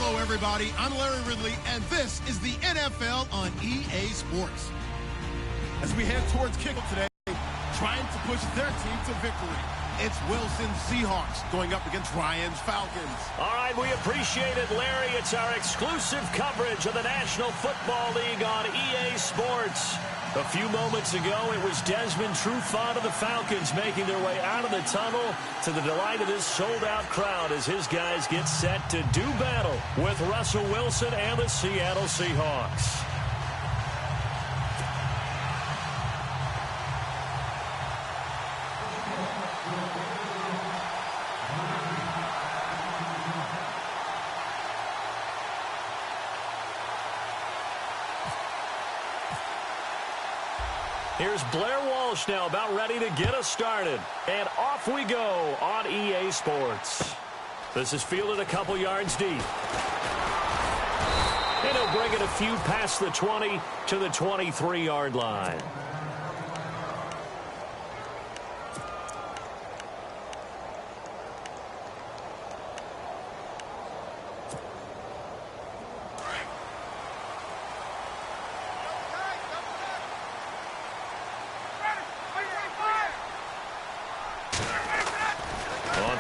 Hello, everybody. I'm Larry Ridley, and this is the NFL on EA Sports. As we head towards kickoff today, trying to push their team to victory. It's Wilson's Seahawks going up against Ryan's Falcons. All right, we appreciate it, Larry. It's our exclusive coverage of the National Football League on EA Sports. A few moments ago, it was Desmond Trufant of the Falcons making their way out of the tunnel to the delight of this sold-out crowd as his guys get set to do battle with Russell Wilson and the Seattle Seahawks. Here's Blair Walsh now about ready to get us started. And off we go on EA Sports. This is fielded a couple yards deep. And he'll bring it a few past the 20 to the 23-yard line.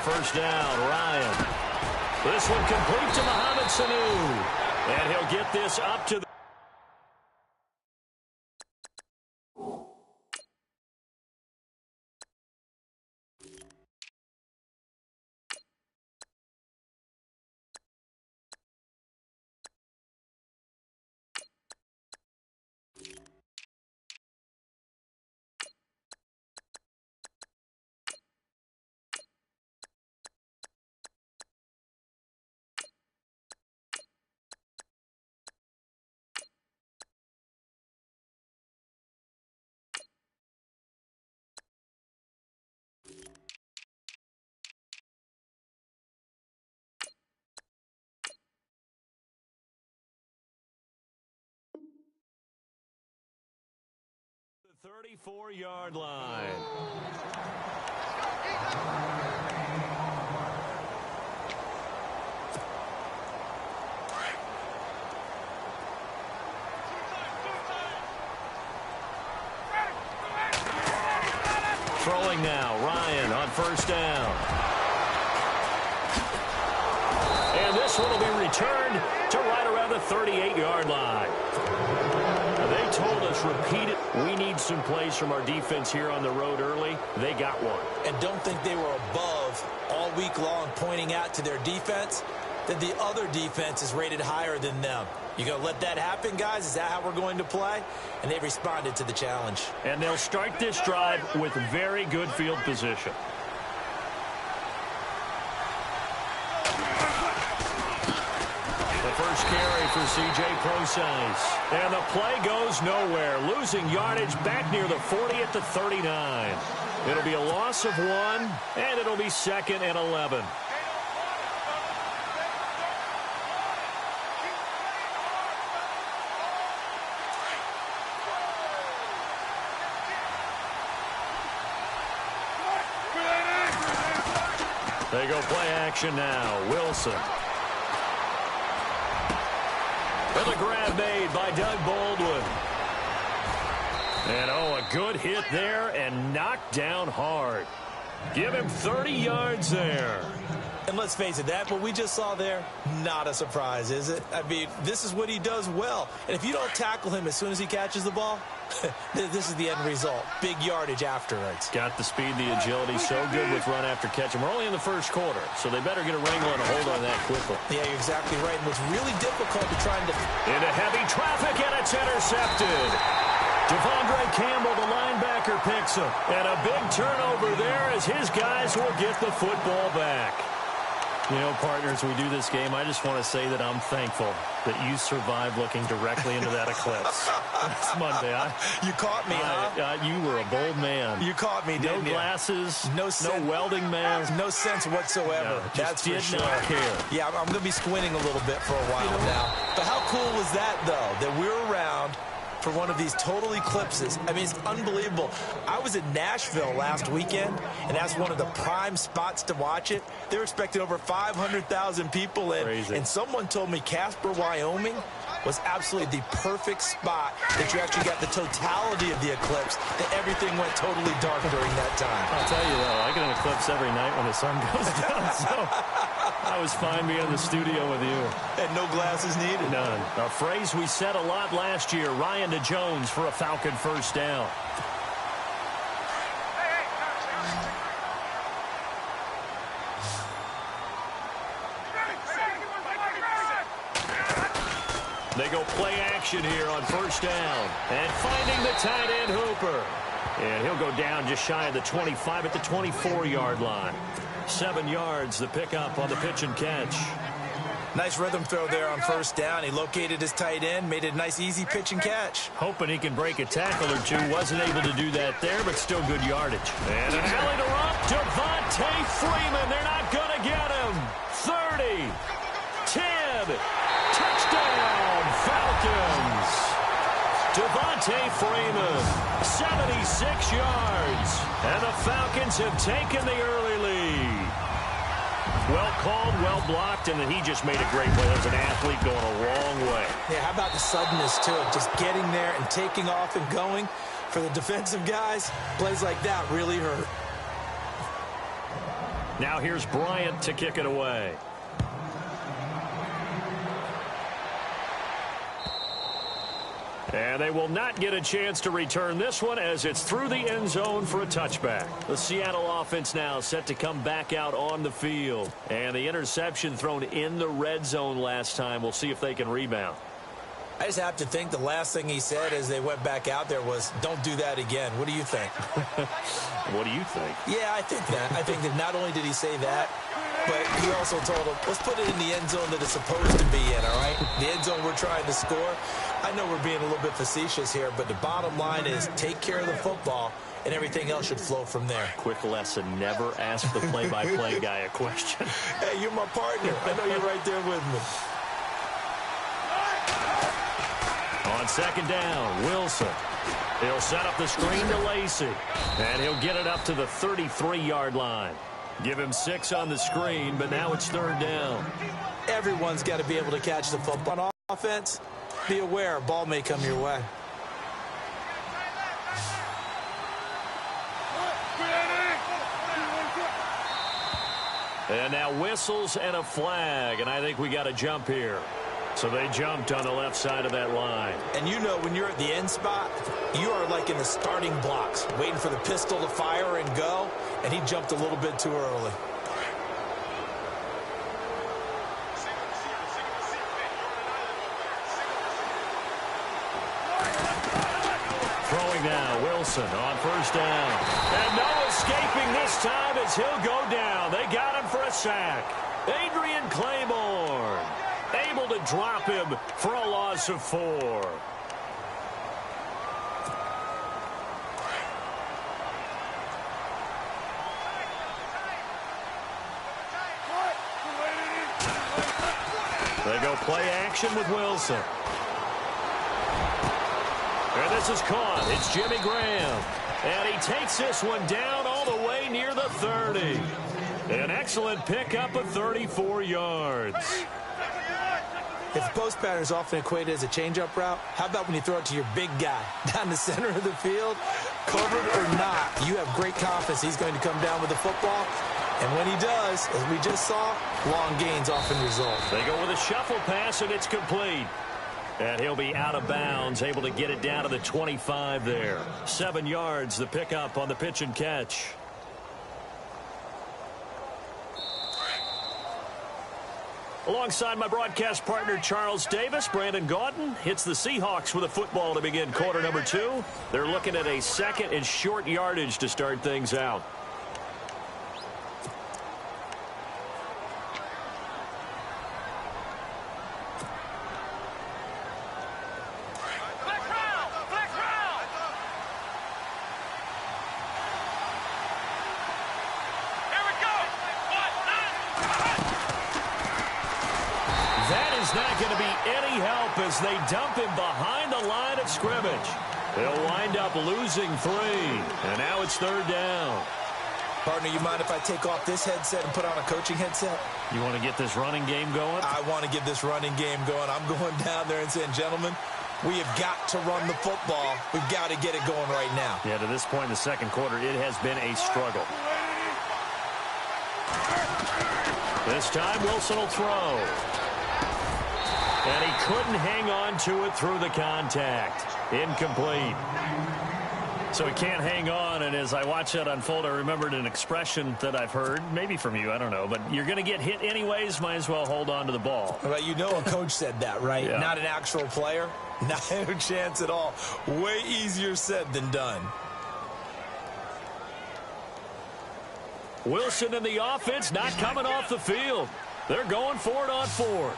First down, Ryan. This one complete to Mohamed Sanu. And he'll get this up to the... The 34-yard line. Throwing now, Ryan on first down. And this one will be returned to right around the 38-yard line. They told us repeated, we need some plays from our defense here on the road early. They got one. And don't think they were above all week long pointing out to their defense that the other defense is rated higher than them. You going to let that happen, guys? Is that how we're going to play? And they responded to the challenge. And they'll start this drive with very good field position. The first carry for C.J. Prosise. And the play goes nowhere. Losing yardage back near the 40 at the 39. It'll be a loss of 1, and it'll be 2nd and 11. They go play action now. Wilson. And the grab made by Doug Baldwin. And, a good hit there and knocked down hard. Give him 30 yards there. And let's face it, that what we just saw there, not a surprise, is it? I mean, this is what he does well. And if you don't tackle him as soon as he catches the ball, this is the end result. Big yardage afterwards. Got the speed, the agility, so good with run after catch. And we're only in the first quarter, so they better get a wrangle and a hold on that quickly. Yeah, you're exactly right. And what's really difficult to try and... Into heavy traffic, and it's intercepted. Devondre Campbell, the linebacker, picks him. And a big turnover there as his guys will get the football back. You know, partners, we do this game. I just want to say that I'm thankful that you survived looking directly into that eclipse. It's Monday. You caught me, huh? You were a bold man. You caught me, didn't you? No glasses, no welding mask. No sense whatsoever. No, That's did for sure. not care. Yeah, I'm going to be squinting a little bit for a while now. But how cool was that, though, that we're around for one of these total eclipses. I mean, it's unbelievable. I was in Nashville last weekend, and that's one of the prime spots to watch it. They were expecting over 500,000 people in. Crazy. And someone told me Casper, Wyoming was absolutely the perfect spot that you actually got the totality of the eclipse, that everything went totally dark during that time. I'll tell you, though, I get an eclipse every night when the sun goes down, so I was fine being in the studio with you. And no glasses needed. None. A phrase we said a lot last year. Ryan to Jones for a Falcon first down. They go play action here on first down. And finding the tight end Hooper. And he'll go down just shy of the 25 at the 24-yard line. 7 yards, the pickup on the pitch and catch. Nice rhythm throw there on first down. He located his tight end, made it a nice, easy pitch and catch. Hoping he can break a tackle or two. Wasn't able to do that there, but still good yardage. And an alley to Rump. Devontae Freeman. They're not going to get him. 30. 10. Touchdown, Falcons. Devontae Freeman, 76 yards. And the Falcons have taken the early lead. Well called, well blocked, and then he just made a great play. As an athlete going a long way. Yeah, how about the suddenness to it? Just getting there and taking off and going. For the defensive guys, plays like that really hurt. Now here's Bryant to kick it away. And they will not get a chance to return this one as it's through the end zone for a touchback. The Seattle offense now set to come back out on the field. And the interception thrown in the red zone last time. We'll see if they can rebound. I just have to think the last thing he said as they went back out there was, don't do that again. What do you think? What do you think? Yeah, I think that. I think that not only did he say that, but he also told him, let's put it in the end zone that it's supposed to be in, all right? The end zone we're trying to score. I know we're being a little bit facetious here, but the bottom line is take care of the football, and everything else should flow from there. Quick lesson, never ask the play-by-play guy a question. Hey, you're my partner. I know you're right there with me. On second down, Wilson. He'll set up the screen to Lacy. And he'll get it up to the 33-yard line. Give him 6 on the screen, but now it's third down. Everyone's got to be able to catch the football. On offense, be aware, a ball may come your way. And now whistles and a flag, and I think we got a jump here. So they jumped on the left side of that line. And you know when you're at the end spot, you are like in the starting blocks, waiting for the pistol to fire and go, and he jumped a little bit too early. Throwing now, Wilson on first down. And no escaping this time as he'll go down. They got him for a sack. Adrian Claiborne able to drop him for a loss of 4. They go play action with Wilson. And this is caught. It's Jimmy Graham. And he takes this one down all the way near the 30. An excellent pickup of 34 yards. If the post pattern is often equated as a change-up route, how about when you throw it to your big guy down the center of the field? Covered or not, you have great confidence he's going to come down with the football. And when he does, as we just saw, long gains often result. They go with a shuffle pass, and it's complete. And he'll be out of bounds, able to get it down to the 25 there. 7 yards, the pickup on the pitch and catch. Alongside my broadcast partner, Charles Davis, Brandon Gaudin hits the Seahawks with a football to begin quarter number 2. They're looking at a second and short yardage to start things out. that is not going to be any help as they dump him behind the line of scrimmage. They'll wind up losing 3, and now it's 3rd down. Partner, you mind if I take off this headset and put on a coaching headset? You want to get this running game going? I want to get this running game going. I'm going down there and saying, gentlemen, we have got to run the football. We've got to get it going right now. Yeah, to this point in the second quarter, it has been a struggle. This time, Wilson will throw. And he couldn't hang on to it through the contact. Incomplete. So he can't hang on, and as I watch that unfold, I remembered an expression that I've heard, maybe from you, I don't know, but you're going to get hit anyways, might as well hold on to the ball. Well, you know a coach said that, right? Yeah. Not an actual player. Not a chance at all. Way easier said than done. Wilson and the offense not coming off the field. They're going for it on 4th.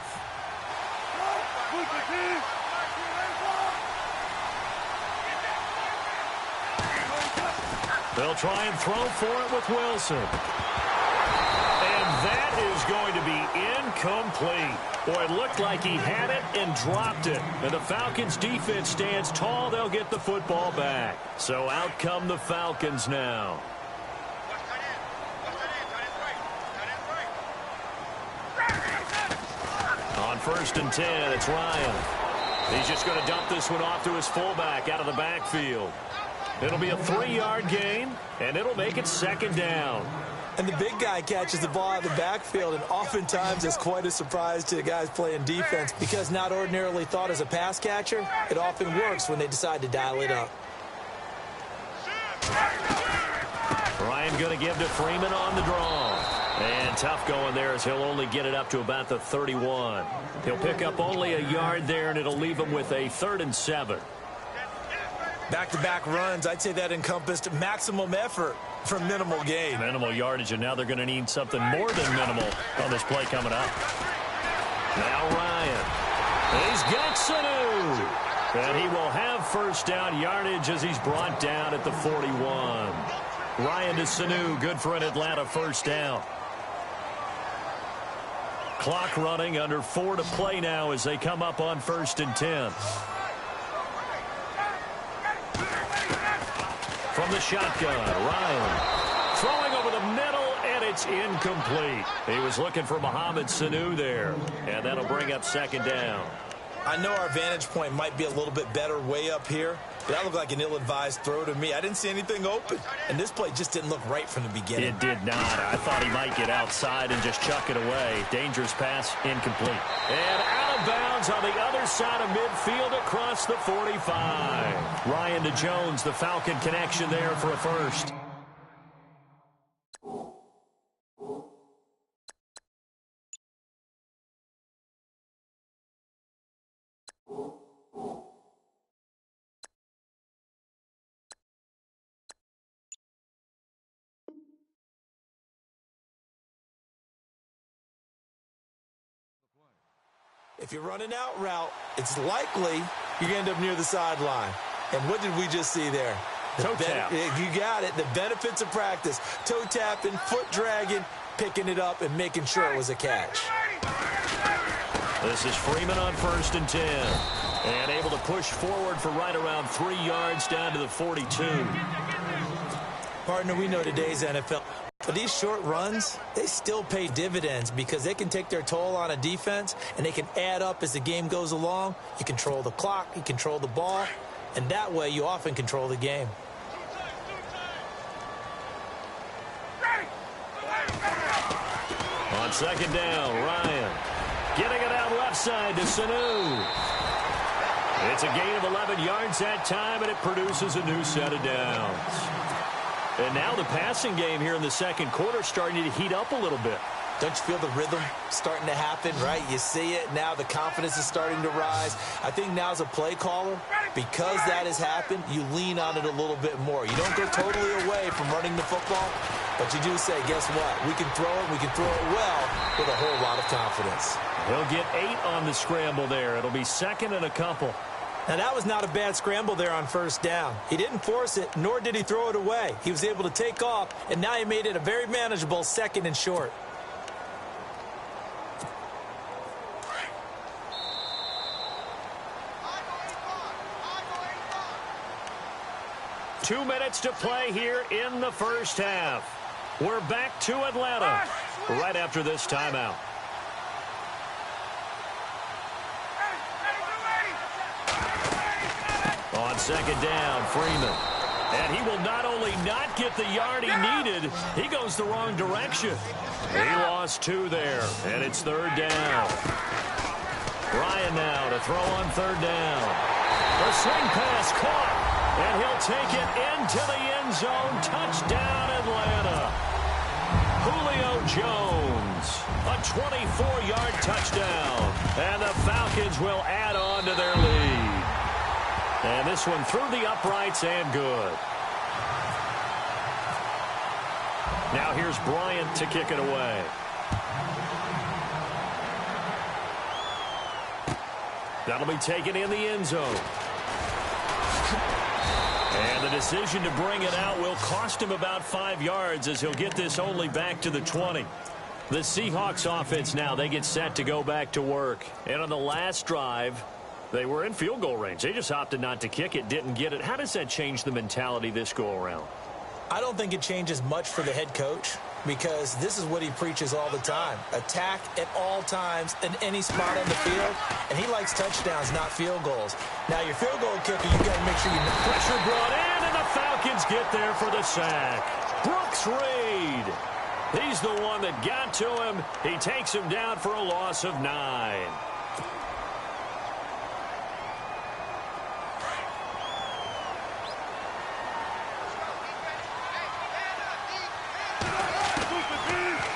They'll try and throw for it with Wilson. And that is going to be incomplete. Boy, it looked like he had it and dropped it. And the Falcons defense stands tall. They'll get the football back. So out come the Falcons now. On 1st and 10, it's Ryan. He's just going to dump this one off to his fullback out of the backfield. It'll be a 3-yard gain, and it'll make it 2nd down. And the big guy catches the ball out of the backfield, and oftentimes it's quite a surprise to the guys playing defense because not ordinarily thought as a pass catcher, it often works when they decide to dial it up. Ryan going to give to Freeman on the draw. And tough going there as he'll only get it up to about the 31. He'll pick up only a yard there, and it'll leave him with a 3rd and 7. Back-to-back runs, I'd say that encompassed maximum effort for minimal gain. Minimal yardage, and now they're going to need something more than minimal on this play coming up. Now Ryan. He's got Sanu. And he will have 1st down yardage as he's brought down at the 41. Ryan to Sanu, good for an Atlanta 1st down. Clock running, under 4 to play now as they come up on 1st and 10. From the shotgun, Ryan throwing over the middle, and it's incomplete. He was looking for Mohamed Sanu there, and that'll bring up 2nd down. I know our vantage point might be a little bit better way up here, but that looked like an ill-advised throw to me. I didn't see anything open, and this play just didn't look right from the beginning. It did not. I thought he might get outside and just chuck it away. Dangerous pass, incomplete. And out of bounds on the other side of midfield across the 45. Ryan to Jones, the Falcon connection there for a 1st. If you're running out route, it's likely you're going to end up near the sideline. And what did we just see there? Toe tap. You got it. The benefits of practice. Toe tapping, foot dragging, picking it up, and making sure it was a catch. This is Freeman on 1st and 10. And able to push forward for right around 3 yards down to the 42. Partner, we know today's NFL. But these short runs, they still pay dividends because they can take their toll on a defense and they can add up as the game goes along. You control the clock, you control the ball, and that way you often control the game. On 2nd down, Ryan getting it out left side to Sanu. It's a gain of 11 yards that time, and it produces a new set of downs. And now the passing game here in the second quarter starting to heat up a little bit. Don't you feel the rhythm starting to happen, right? You see it. Now the confidence is starting to rise. I think now as a play caller, because that has happened, you lean on it a little bit more. You don't go totally away from running the football, but you do say, guess what? We can throw it. We can throw it well with a whole lot of confidence. He'll get 8 on the scramble there. It'll be 2nd and a couple. Now, that was not a bad scramble there on 1st down. He didn't force it, nor did he throw it away. He was able to take off, and now he made it a very manageable 2nd and short. 2 minutes to play here in the first half. We're back to Atlanta right after this timeout. On second down, Freeman. And he will not only not get the yard he needed, he goes the wrong direction. He lost 2 there, and it's third down. Ryan now to throw on third down. The swing pass caught, and he'll take it into the end zone. Touchdown, Atlanta. Julio Jones, a 24-yard touchdown, and the Falcons will add on to their lead. And this one through the uprights and good. Now here's Bryant to kick it away. That'll be taken in the end zone. And the decision to bring it out will cost him about 5 yards as he'll get this only back to the 20. The Seahawks offense now, they get set to go back to work. And on the last drive, they were in field goal range. They just opted not to kick it, didn't get it. How does that change the mentality this go around? I don't think it changes much for the head coach because this is what he preaches all the time. Attack at all times in any spot on the field, and he likes touchdowns, not field goals. Now, your field goal kicker, you got to make sure you... Pressure brought in, and the Falcons get there for the sack. Brooks Reed. He's the one that got to him. He takes him down for a loss of 9.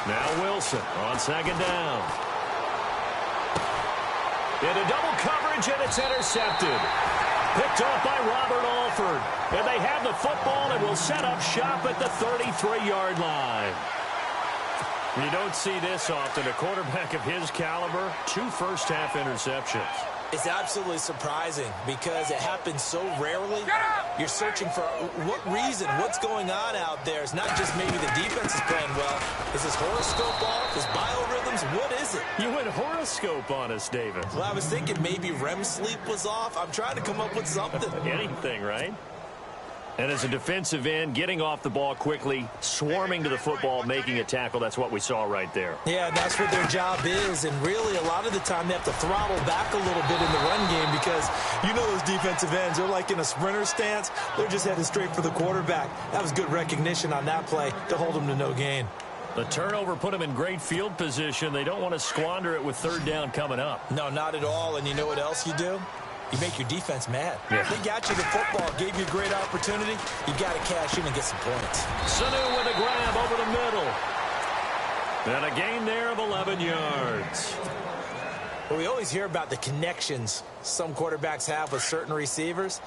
Now Wilson on second down. Into double coverage, and it's intercepted. Picked off by Robert Alford. And they have the football and will set up shop at the 33-yard line. You don't see this often. A quarterback of his caliber, 2 first-half interceptions. It's absolutely surprising because it happens so rarely. You're searching for what reason, what's going on out there. It's not just maybe the defense is playing well. Is this horoscope off? Is biorhythms? What is it? You went horoscope on us, David. Well, I was thinking maybe REM sleep was off. I'm trying to come up with something. Anything, right? And as a defensive end, getting off the ball quickly, swarming to the football, making a tackle, that's what we saw right there. Yeah, that's what their job is. And really, a lot of the time, they have to throttle back a little bit in the run game because you know those defensive ends, they're like in a sprinter stance. They're just headed straight for the quarterback. That was good recognition on that play to hold them to no gain. The turnover put them in great field position. They don't want to squander it with third down coming up. No, not at all. And you know what else you do? You make your defense mad. Yeah. They got you the football, gave you a great opportunity. You got to cash in and get some points. Sanu with a grab over the middle. And a gain there of 11 yards. Well, we always hear about the connections some quarterbacks have with certain receivers.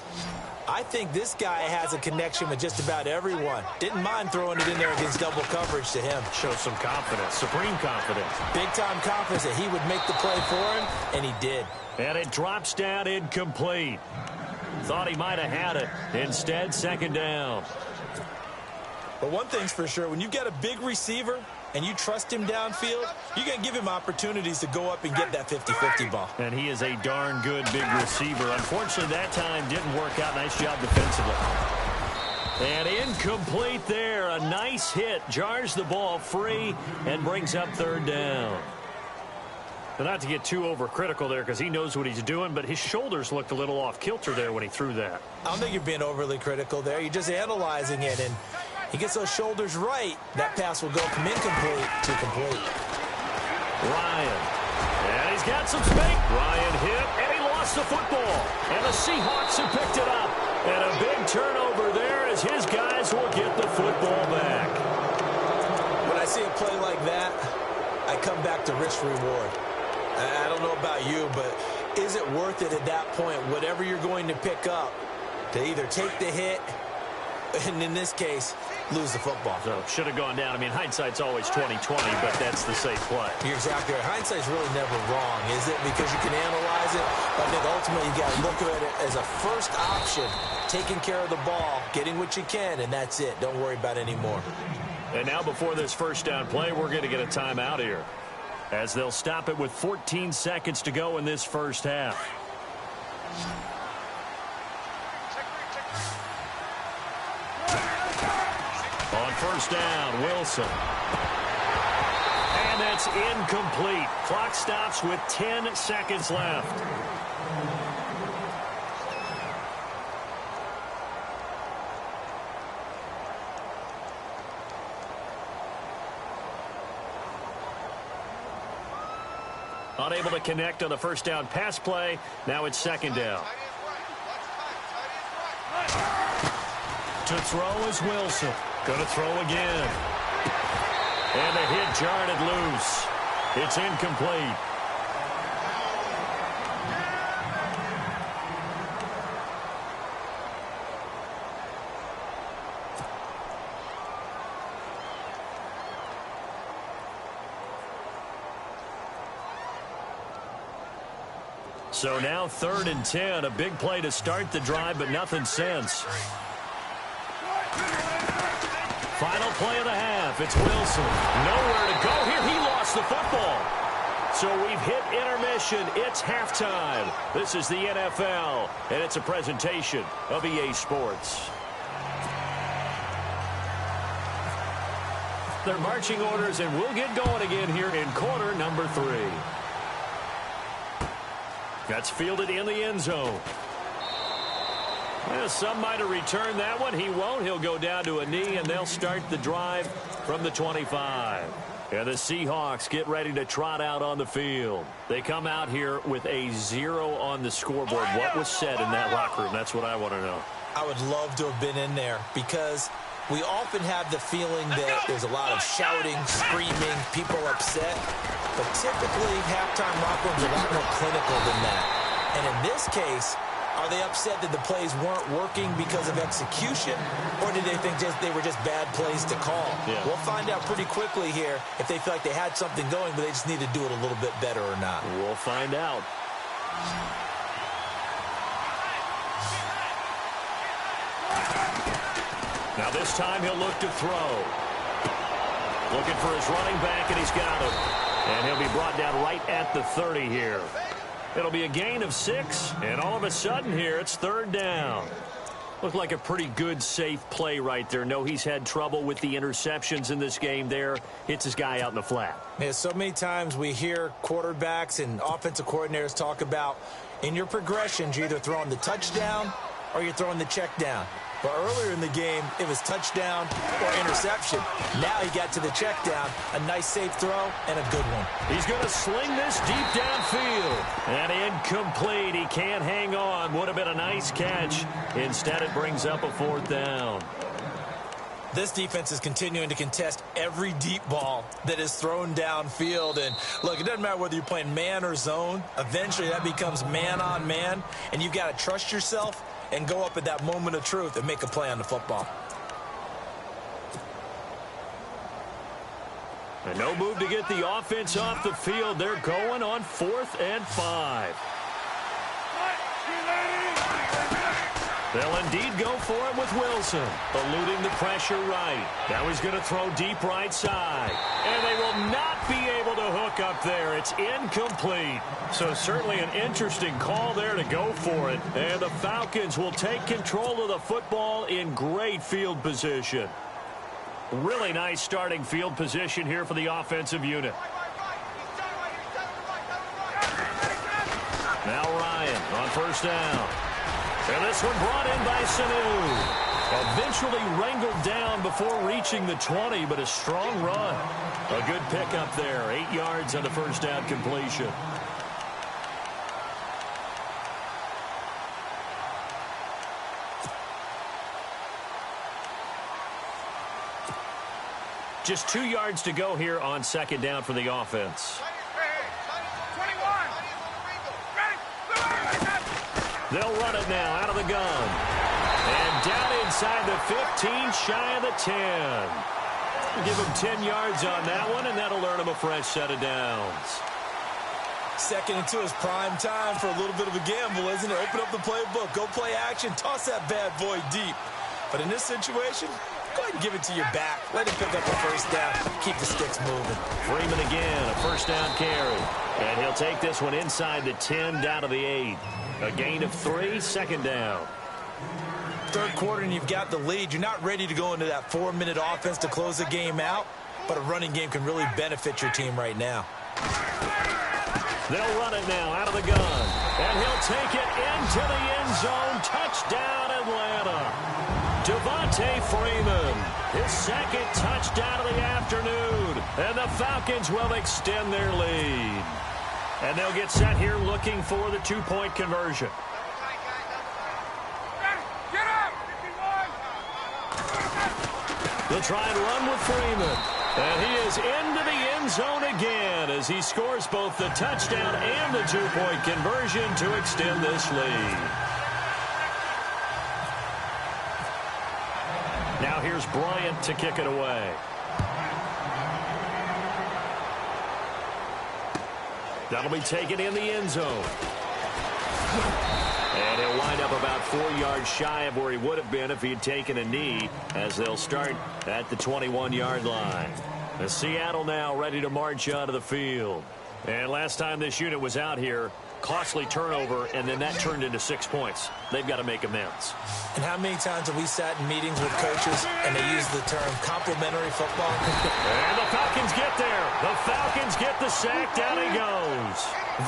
I think this guy has a connection with just about everyone. Didn't mind throwing it in there against double coverage to him. Shows some confidence, supreme confidence. Big-time confidence that he would make the play for him, and he did. And it drops down incomplete. Thought he might have had it. Instead, second down. But one thing's for sure, when you've got a big receiver and you trust him downfield, you're going to give him opportunities to go up and get that 50-50 ball. And he is a darn good big receiver. Unfortunately, that time didn't work out. Nice job defensively. And incomplete there. A nice hit. Jars the ball free and brings up third down. But not to get too overcritical there because he knows what he's doing, but his shoulders looked a little off kilter there when he threw that. I don't think you're being overly critical there. You're just analyzing it, and he gets those shoulders right. That pass will go from incomplete to complete. Ryan. And he's got some space. Ryan hit, and he lost the football. And the Seahawks have picked it up. And a big turnover there as his guys will get the football back. When I see a play like that, I come back to risk-reward. I don't know about you, but is it worth it at that point, whatever you're going to pick up, to either take the hit and, in this case, lose the football? So, should have gone down. I mean, hindsight's always 20/20, but that's the safe play. You're exactly right. Hindsight's really never wrong, is it? Because you can analyze it. But I think ultimately you got to look at it as a first option, taking care of the ball, getting what you can, and that's it. Don't worry about it anymore. And now before this first down play, we're going to get a timeout here, as they'll stop it with 14 seconds to go in this first half. On first down, Wilson. And that's incomplete. Clock stops with 10 seconds left. Unable to connect on the first down pass play. Now it's second down. To throw is Wilson. Going to throw again. And the hit jarred loose. It's incomplete. So now 3rd and 10. A big play to start the drive, but nothing since. Final play of the half. It's Wilson. Nowhere to go here. He lost the football. So we've hit intermission. It's halftime. This is the NFL, and it's a presentation of EA Sports. Their marching orders, and we'll get going again here in quarter number 3. That's fielded in the end zone. Well, some might have returned that one. He won't. He'll go down to a knee, and they'll start the drive from the 25. And the Seahawks get ready to trot out on the field. They come out here with a 0 on the scoreboard. What was said in that locker room? That's what I want to know. I would love to have been in there because we often have the feeling that there's a lot of shouting, screaming, people upset. But typically, halftime locker rooms are a lot more clinical than that. And in this case, are they upset that the plays weren't working because of execution, or did they think they were just bad plays to call? Yeah. We'll find out pretty quickly here if they feel like they had something going, but they just need to do it a little bit better or not. We'll find out. Now this time he'll look to throw. Looking for his running back, and he's got him. And he'll be brought down right at the 30 here. It'll be a gain of 6, and all of a sudden here, it's 3rd down. Looked like a pretty good, safe play right there. No, he's had trouble with the interceptions in this game there. Hits his guy out in the flat. Yeah, so many times we hear quarterbacks and offensive coordinators talk about in your progressions, you're either throwing the touchdown or you're throwing the check down. But earlier in the game, it was touchdown or interception. Now he got to the check down, a nice safe throw, and a good one. He's going to sling this deep downfield. And incomplete. He can't hang on. Would have been a nice catch. Instead, it brings up a 4th down. This defense is continuing to contest every deep ball that is thrown downfield. And, look, it doesn't matter whether you're playing man or zone. Eventually, that becomes man-on-man, and you've got to trust yourself and go up at that moment of truth and make a play on the football. And no move to get the offense off the field. They're going on 4th and 5. They'll indeed go for it with Wilson, eluding the pressure right. Now he's going to throw deep right side. And they will not be able to hook up there. It's incomplete. So certainly an interesting call there to go for it. And the Falcons will take control of the football in great field position. Really nice starting field position here for the offensive unit. Now Ryan on first down. And this one brought in by Sanu. Eventually wrangled down before reaching the 20, but a strong run. A good pickup there. 8 yards on the first down completion. Just 2 yards to go here on second down for the offense. They'll run it now out of the gun. And down inside the 15, shy of the 10. Give him 10 yards on that one, and that'll earn him a fresh set of downs. 2nd and 2 is prime time for a little bit of a gamble, isn't it? Open up the playbook, go play action, toss that bad boy deep. But in this situation, go ahead and give it to your back. Let him pick up a first down. Keep the sticks moving. Freeman again, a first down carry. And he'll take this one inside the 10, down to the 8. A gain of 3, second down. third quarter and you've got the lead, you're not ready to go into that 4-minute offense to close the game out, but a running game can really benefit your team right now. They'll run it now out of the gun, and he'll take it into the end zone. Touchdown, Atlanta. Devontae Freeman, his second touchdown of the afternoon, and the Falcons will extend their lead. And they'll get set here looking for the two-point conversion. They'll try and run with Freeman. And he is into the end zone again as he scores both the touchdown and the two-point conversion to extend this lead. Now here's Bryant to kick it away. That'll be taken in the end zone. And he'll wind up about 4 yards shy of where he would have been if he had taken a knee, as they'll start at the 21-yard line. The Seattle now ready to march onto the field. And last time this unit was out here, costly turnover, and then that turned into 6 points. They've got to make amends. And how many times have we sat in meetings with coaches and they use the term complementary football? And the Falcons get there. The Falcons get the sack. Down he goes.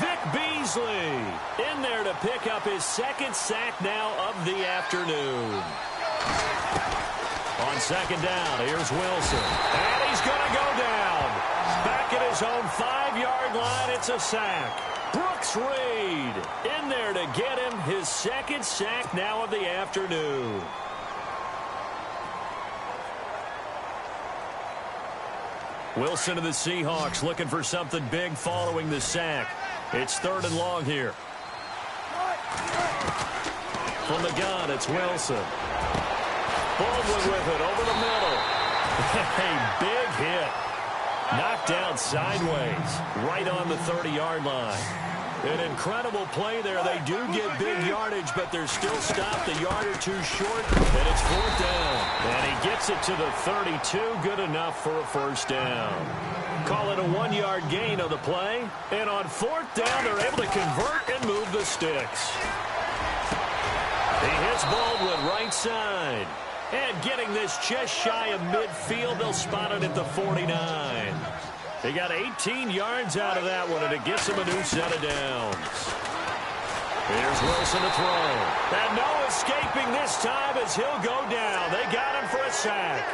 Vic Beasley in there to pick up his second sack now of the afternoon. On second down, here's Wilson. And he's going to go down. Back at his own 5-yard line, it's a sack. Brooks Reed in there to get him his second sack now of the afternoon. Wilson and the Seahawks looking for something big following the sack. It's 3rd and long here. From the gun, it's Wilson. Baldwin with it over the middle. A big hit. Knocked down sideways, right on the 30-yard line. An incredible play there. They do get big yardage, but they're still stopped a yard or two short, and it's 4th down. And he gets it to the 32, good enough for a first down. Call it a 1-yard gain on the play, and on 4th down, they're able to convert and move the sticks. He hits Baldwin right side. And getting this just shy of midfield, they'll spot it at the 49. They got 18 yards out of that one, and it gets them a new set of downs. Here's Wilson to throw. And no escaping this time as he'll go down. They got him for a sack.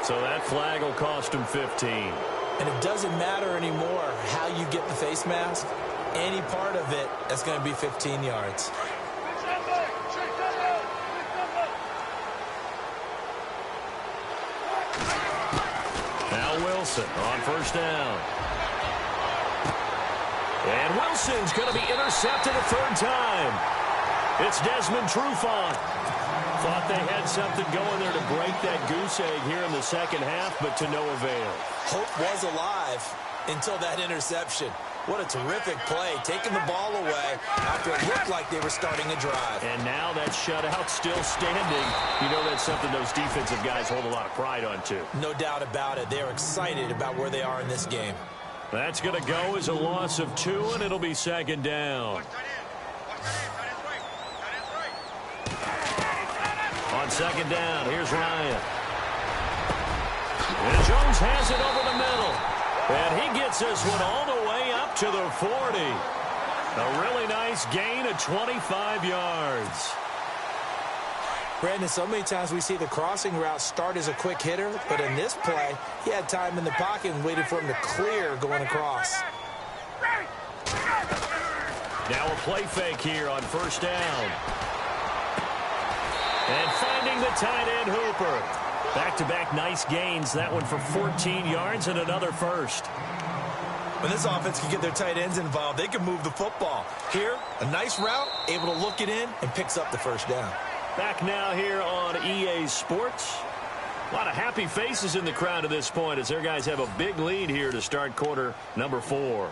So that flag will cost him 15. And it doesn't matter anymore how you get the face mask. Any part of it, that's going to be 15 yards. Wilson on first down. And Wilson's going to be intercepted a 3rd time. It's Desmond Trufant. Thought they had something going there to break that goose egg here in the second half, but to no avail. Hope was alive until that interception. What a terrific play, taking the ball away after it looked like they were starting a drive. And now that shutout still standing. You know that's something those defensive guys hold a lot of pride on, too. No doubt about it. They're excited about where they are in this game. That's going to go as a loss of 2, and it'll be 2nd down. On 2nd down, here's Ryan. And Jones has it over the middle. And he gets this one all the way up to the 40. A really nice gain of 25 yards. Brandon, so many times we see the crossing route start as a quick hitter, but in this play, he had time in the pocket and waited for him to clear going across. Now a play fake here on first down. And finding the tight end Hooper. Back-to-back nice gains. That one for 14 yards and another first. When this offense can get their tight ends involved, they can move the football. Here, a nice route, able to look it in, and picks up the first down. Back now here on EA Sports. A lot of happy faces in the crowd at this point as their guys have a big lead here to start quarter number 4.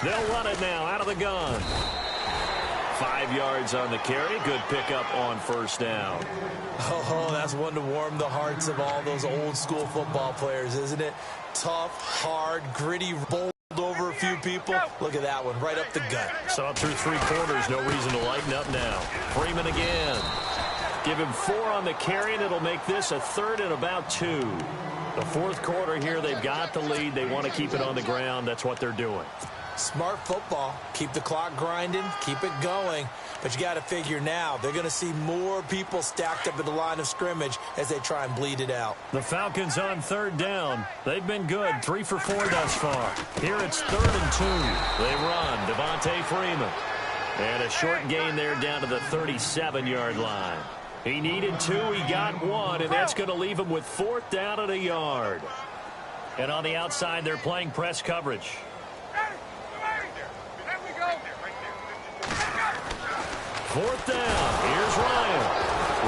They'll run it now out of the gun. 5 yards on the carry. Good pickup on first down. Oh, that's one to warm the hearts of all those old school football players, isn't it? Tough, hard, gritty, bowled over a few people. Look at that one, right up the gut. Saw through 3 quarters, no reason to lighten up now. Freeman again. Give him 4 on the carry, and it'll make this a 3rd and about 2. The 4th quarter here, they've got the lead. They want to keep it on the ground. That's what they're doing. Smart football. Keep the clock grinding, keep it going. But you got to figure now, they're going to see more people stacked up at the line of scrimmage as they try and bleed it out. The Falcons on 3rd down. They've been good, 3 for 4 thus far. Here it's 3rd and 2. They run, Devontae Freeman. And a short gain there down to the 37-yard line. He needed 2, he got 1, and that's going to leave him with 4th down and a yard. And on the outside, they're playing press coverage. 4th down. Here's Ryan.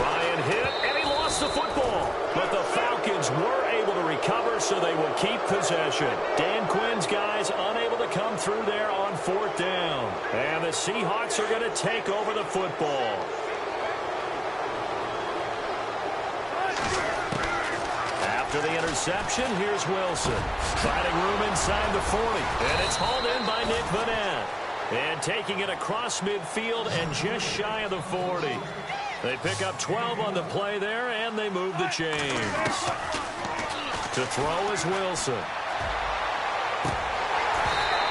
Ryan hit, and he lost the football. But the Falcons were able to recover, so they will keep possession. Dan Quinn's guys unable to come through there on 4th down. And the Seahawks are going to take over the football. After the interception, here's Wilson. Finding room inside the 40. And it's hauled in by Nick Vanette. And taking it across midfield and just shy of the 40. They pick up 12 on the play there, and they move the chains. To throw is Wilson.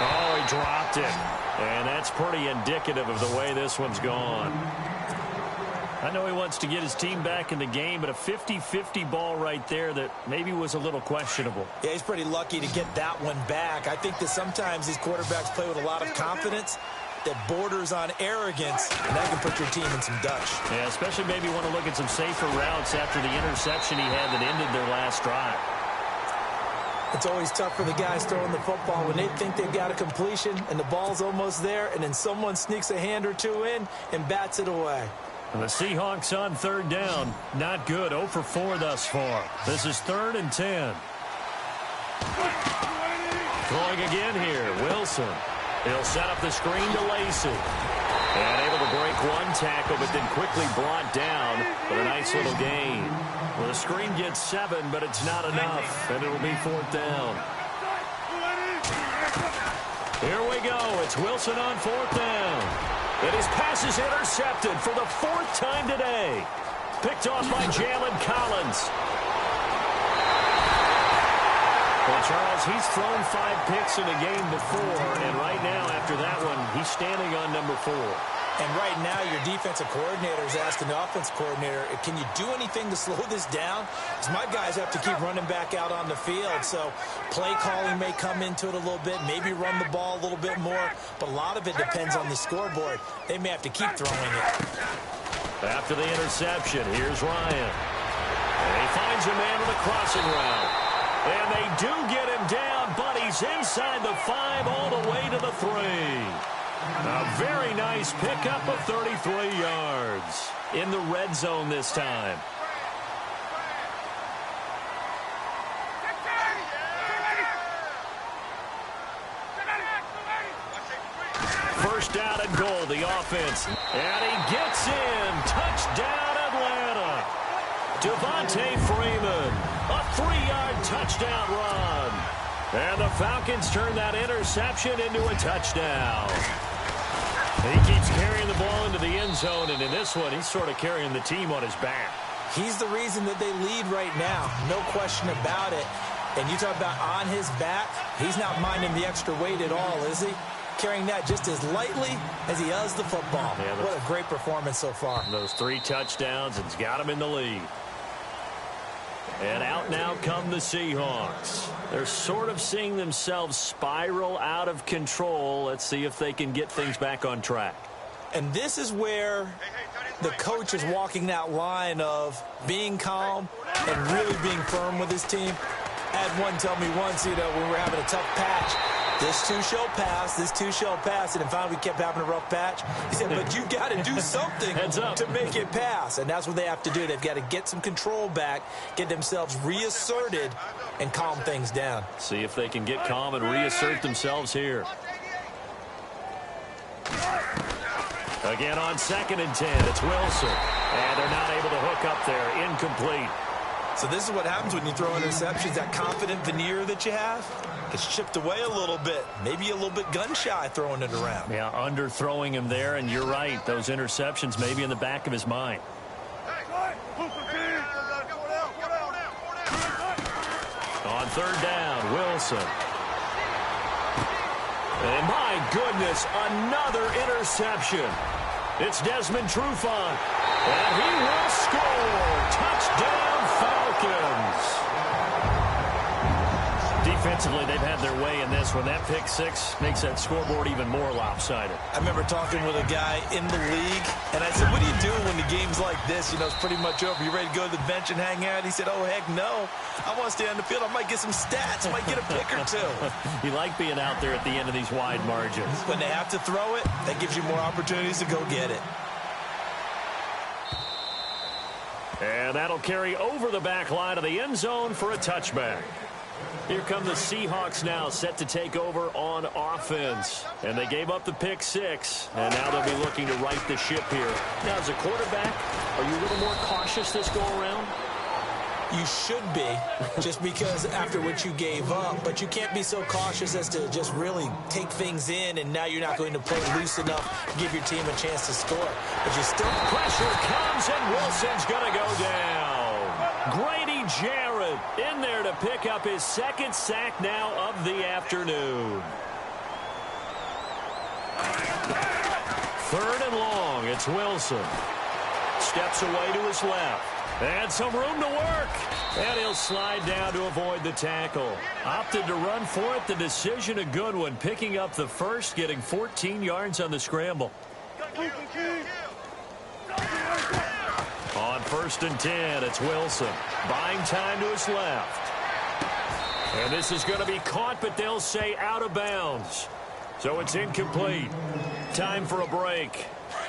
Oh, he dropped it. And that's pretty indicative of the way this one's gone. I know he wants to get his team back in the game, but a 50-50 ball right there that maybe was a little questionable. Yeah, he's pretty lucky to get that one back. I think that sometimes these quarterbacks play with a lot of confidence that borders on arrogance, and that can put your team in some dutch. Yeah, especially maybe want to look at some safer routes after the interception he had that ended their last drive. It's always tough for the guys throwing the football when they think they've got a completion and the ball's almost there, and then someone sneaks a hand or two in and bats it away. And the Seahawks on 3rd down. Not good. 0 for 4 thus far. This is 3rd and 10. Throwing again here. Wilson. He'll set up the screen to Lacey. And able to break one tackle, but then quickly brought down with a nice little gain. Well, the screen gets 7, but it's not enough. And it'll be 4th down. Here we go. It's Wilson on 4th down. And his pass is intercepted for the 4th time today. Picked off by Jalen Collins. Well, Charles, he's thrown 5 picks in a game before, and right now, after that one, he's standing on number 4. And right now, your defensive coordinator is asking the offensive coordinator, can you do anything to slow this down? Because my guys have to keep running back out on the field. So play calling may come into it a little bit, maybe run the ball a little bit more. But a lot of it depends on the scoreboard. They may have to keep throwing it. After the interception, here's Ryan. And he finds a man with a crossing route. And they do get him down, but he's inside the 5 all the way to the 3. A very nice pickup of 33 yards in the red zone this time. First down and goal, the offense. And he gets in. Touchdown, Atlanta. Devontae Freeman, a 3-yard touchdown run. And the Falcons turn that interception into a touchdown. He keeps carrying the ball into the end zone, and in this one, he's sort of carrying the team on his back. He's the reason that they lead right now, no question about it. And you talk about on his back, he's not minding the extra weight at all, is he? Carrying that just as lightly as he does the football. Yeah, what a great performance so far. Those 3 touchdowns, and it's got him in the lead. And out now come the Seahawks. They're sort of seeing themselves spiral out of control. Let's see if they can get things back on track. And this is where the coach is walking that line of being calm and really being firm with his team. I had one tell me once, when we were having a tough patch, this too shall pass, this too shall pass. And then finally we kept having a rough patch. He said, but you got to do something to make it pass. And that's what they have to do. They've got to get some control back, get themselves reasserted, and calm things down. See if they can get calm and reassert themselves here. Again on 2nd and 10, it's Wilson. And they're not able to hook up there. Incomplete. So this is what happens when you throw interceptions. That confident veneer that you have gets chipped away a little bit. Maybe a little bit gun-shy throwing it around. Yeah, underthrowing him there, and you're right. Those interceptions may be in the back of his mind. On 3rd down, Wilson. And my goodness, another interception. It's Desmond Trufant. And he will score. Touchdown, Falcons. Defensively, they've had their way in this one. That pick six makes that scoreboard even more lopsided. I remember talking with a guy in the league, and I said, what do you do when the game's like this? You know, it's pretty much over. You ready to go to the bench and hang out? He said, oh, heck no. I want to stay on the field. I might get some stats. I might get a pick or two. You like being out there at the end of these wide margins. When they have to throw it, that gives you more opportunities to go get it. And that'll carry over the back line of the end zone for a touchback. Here come the Seahawks now, set to take over on offense. And they gave up the pick six, and now they'll be looking to right the ship here. Now, as a quarterback, are you a little more cautious this go-around? You should be, just because after what you gave up. But you can't be so cautious as to just really take things in, and now you're not going to play loose enough to give your team a chance to score. But you still... Pressure comes, and Wilson's going to go down. Grady Jarrett in there to pick up his 2nd sack now of the afternoon. 3rd and long, it's Wilson. Steps away to his left. And some room to work. And he'll slide down to avoid the tackle. Opted to run for it. The decision a good one. Picking up the first, getting 14 yards on the scramble. On 1st and 10, it's Wilson. Buying time to his left. And this is going to be caught, but they'll say out of bounds. So it's incomplete. Time for a break.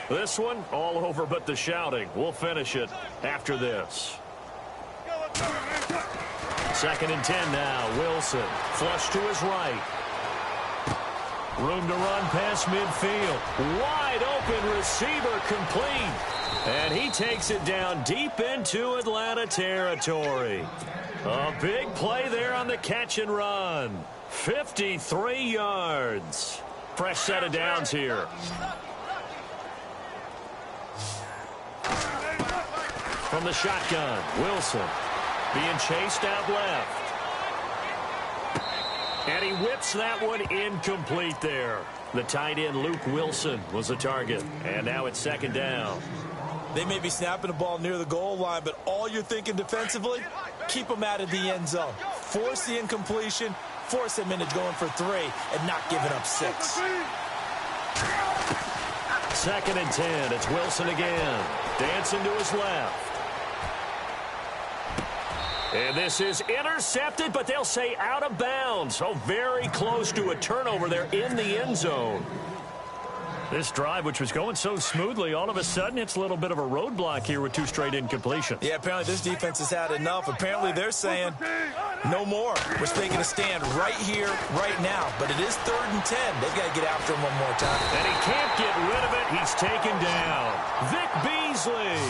This one, all over but the shouting. We'll finish it after this. 2nd and 10 now. Wilson, flush to his right. Room to run past midfield. Wide open receiver complete. And he takes it down deep into Atlanta territory. A big play there on the catch and run. 53 yards. Fresh set of downs here. From the shotgun, Wilson being chased out left. And he whips that one incomplete there. The tight end, Luke Wilson, was the target. And now it's 2nd down. They may be snapping the ball near the goal line, but all you're thinking defensively, keep them out of the end zone. Force the incompletion, force them into going for 3, and not giving up 6. 2nd and 10, it's Wilson again. Dancing to his left. And this is intercepted, but they'll say out of bounds. So very close to a turnover there in the end zone. This drive, which was going so smoothly, all of a sudden it's a little bit of a roadblock here with 2 straight incompletions. Yeah, apparently this defense has had enough. Apparently they're saying no more. We're taking a stand right here, right now. But it is 3rd and 10. They've got to get after him one more time. And he can't get rid of it. He's taken down. Vic Beasley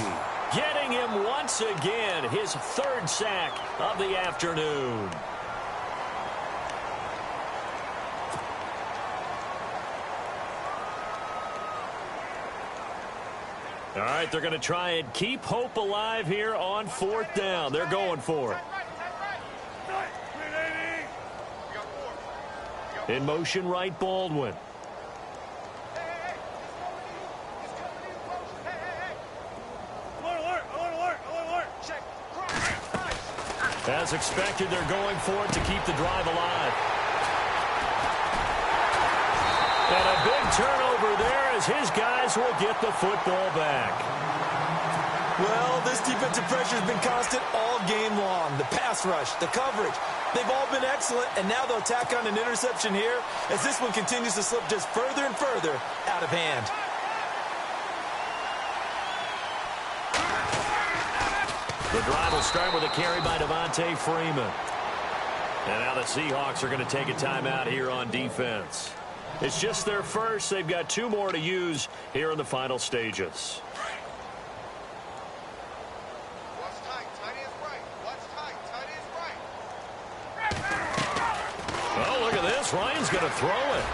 getting him once again. His 3rd sack of the afternoon. All right, they're going to try and keep hope alive here on 4th down. They're going for it. In motion, right, Baldwin. As expected, they're going for it to keep the drive alive. And a big turnover there as his guys will get the football back. Well, this defensive pressure has been constant all game long. The pass rush, the coverage, they've all been excellent, and now they'll tack on an interception here as this one continues to slip just further and further out of hand. The drive will start with a carry by Devontae Freeman. And now the Seahawks are going to take a timeout here on defense. It's just their first. They've got 2 more to use here in the final stages. Oh, look at this. Ryan's going to throw it.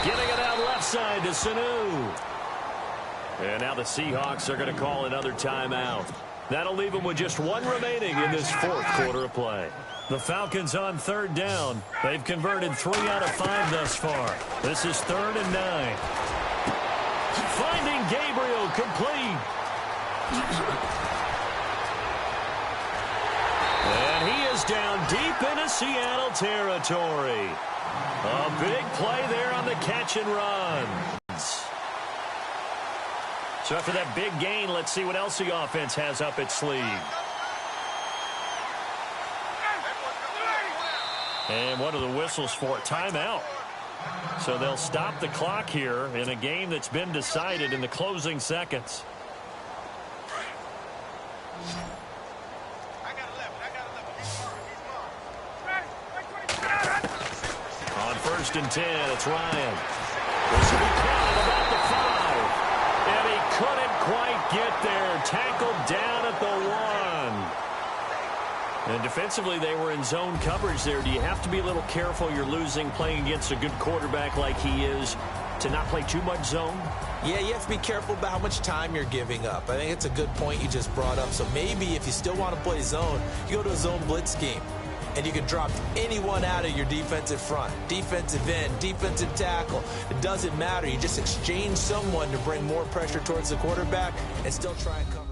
Getting it out left side to Sanu. And now the Seahawks are going to call another timeout. That'll leave them with just 1 remaining in this 4th quarter of play. The Falcons on 3rd down. They've converted 3 out of 5 thus far. This is 3rd and 9. Finding Gabriel complete. And he is down deep into Seattle territory. A big play there on the catch and run. So after that big gain, let's see what else the offense has up its sleeve. And what are the whistles for? Timeout. So they'll stop the clock here in a game that's been decided in the closing seconds. On 1st and 10, it's Ryan. This will be caught about the 5. And he couldn't quite get there. Tackled down at the 1. And defensively, they were in zone coverage there. Do you have to be a little careful? You're losing playing against a good quarterback like he is to not play too much zone? Yeah, you have to be careful about how much time you're giving up. I think it's a good point you just brought up. So maybe if you still want to play zone, you go to a zone blitz scheme. And you can drop anyone out of your defensive front, defensive end, defensive tackle. It doesn't matter. You just exchange someone to bring more pressure towards the quarterback and still try and cover.